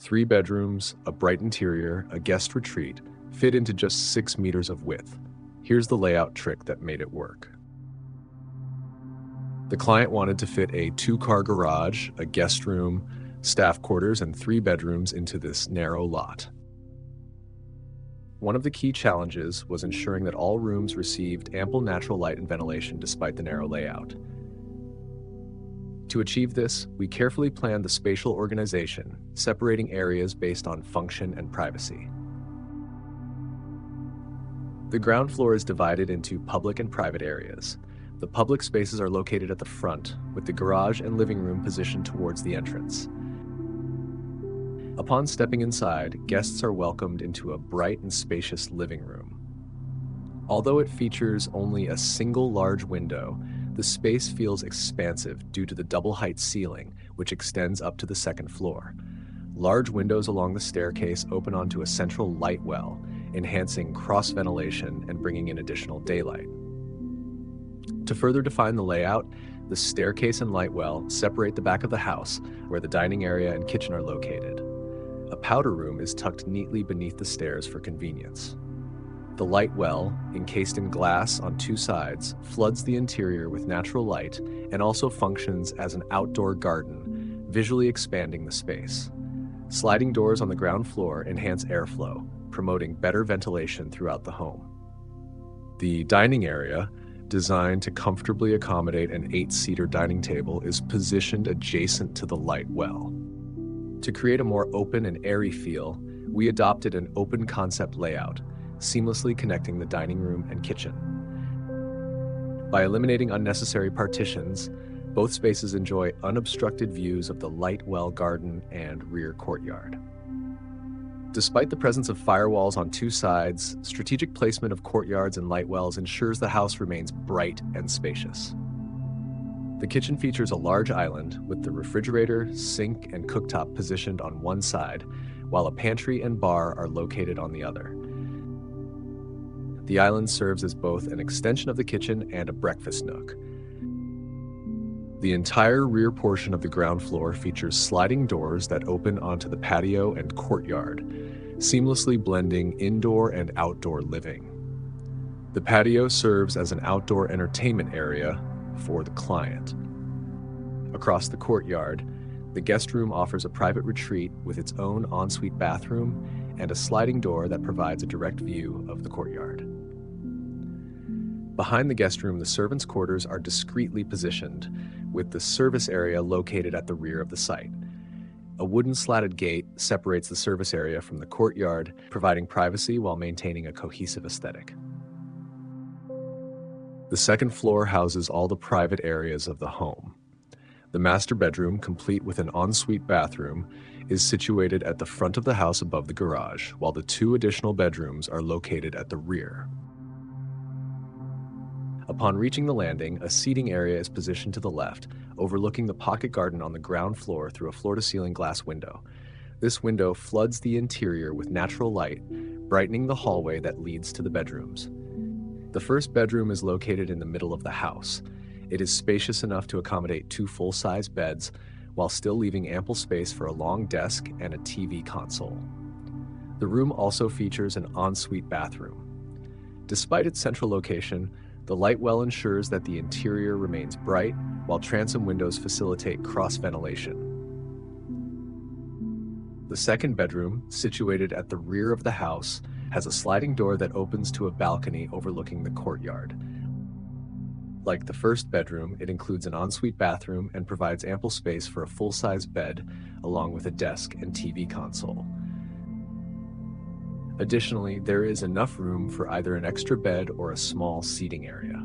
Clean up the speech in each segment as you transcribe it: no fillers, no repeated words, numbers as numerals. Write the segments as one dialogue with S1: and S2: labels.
S1: 3 bedrooms, a bright interior, a guest retreat, fit into just 6 meters of width. Here's the layout trick that made it work. The client wanted to fit a 2-car garage, a guest room, staff quarters, and 3 bedrooms into this narrow lot. One of the key challenges was ensuring that all rooms received ample natural light and ventilation despite the narrow layout. To achieve this, we carefully planned the spatial organization, separating areas based on function and privacy. The ground floor is divided into public and private areas. The public spaces are located at the front, with the garage and living room positioned towards the entrance. Upon stepping inside, guests are welcomed into a bright and spacious living room. Although it features only a single large window, the space feels expansive due to the double-height ceiling, which extends up to the second floor. Large windows along the staircase open onto a central light well, enhancing cross-ventilation and bringing in additional daylight. To further define the layout, the staircase and light well separate the back of the house, where the dining area and kitchen are located. A powder room is tucked neatly beneath the stairs for convenience. The light well, encased in glass on 2 sides, floods the interior with natural light and also functions as an outdoor garden, visually expanding the space. Sliding doors on the ground floor enhance airflow, promoting better ventilation throughout the home. The dining area, designed to comfortably accommodate an 8-seater dining table, is positioned adjacent to the light well. To create a more open and airy feel, we adopted an open concept layout, seamlessly connecting the dining room and kitchen. By eliminating unnecessary partitions, both spaces enjoy unobstructed views of the light well garden and rear courtyard. Despite the presence of firewalls on 2 sides, strategic placement of courtyards and light wells ensures the house remains bright and spacious. The kitchen features a large island with the refrigerator, sink, and cooktop positioned on one side, while a pantry and bar are located on the other. The island serves as both an extension of the kitchen and a breakfast nook. The entire rear portion of the ground floor features sliding doors that open onto the patio and courtyard, seamlessly blending indoor and outdoor living. The patio serves as an outdoor entertainment area for the client. Across the courtyard, the guest room offers a private retreat with its own ensuite bathroom and a sliding door that provides a direct view of the courtyard. Behind the guest room, the servants' quarters are discreetly positioned, with the service area located at the rear of the site. A wooden slatted gate separates the service area from the courtyard, providing privacy while maintaining a cohesive aesthetic. The second floor houses all the private areas of the home. The master bedroom, complete with an ensuite bathroom, is situated at the front of the house above the garage, while the 2 additional bedrooms are located at the rear. Upon reaching the landing, a seating area is positioned to the left, overlooking the pocket garden on the ground floor through a floor-to-ceiling glass window. This window floods the interior with natural light, brightening the hallway that leads to the bedrooms. The first bedroom is located in the middle of the house. It is spacious enough to accommodate 2 full-size beds, while still leaving ample space for a long desk and a TV console. The room also features an ensuite bathroom. Despite its central location, the light well ensures that the interior remains bright, while transom windows facilitate cross-ventilation. The second bedroom, situated at the rear of the house, has a sliding door that opens to a balcony overlooking the courtyard. Like the first bedroom, it includes an ensuite bathroom and provides ample space for a full-size bed, along with a desk and TV console. Additionally, there is enough room for either an extra bed or a small seating area.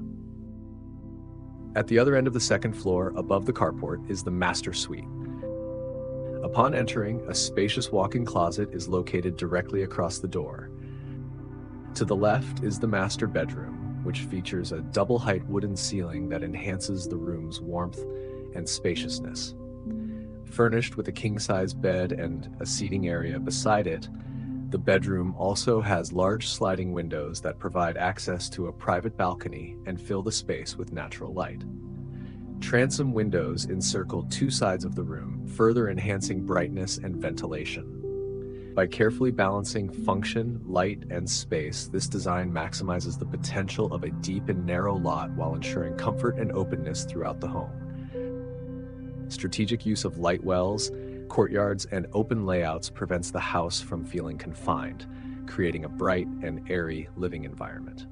S1: At the other end of the second floor, above the carport, is the master suite. Upon entering, a spacious walk-in closet is located directly across the door. To the left is the master bedroom, which features a double-height wooden ceiling that enhances the room's warmth and spaciousness. Furnished with a king-size bed and a seating area beside it, the bedroom also has large sliding windows that provide access to a private balcony and fill the space with natural light. Transom windows encircle 2 sides of the room, further enhancing brightness and ventilation. By carefully balancing function, light, and space, this design maximizes the potential of a deep and narrow lot while ensuring comfort and openness throughout the home. Strategic use of light wells, courtyards, and open layouts prevents the house from feeling confined, creating a bright and airy living environment.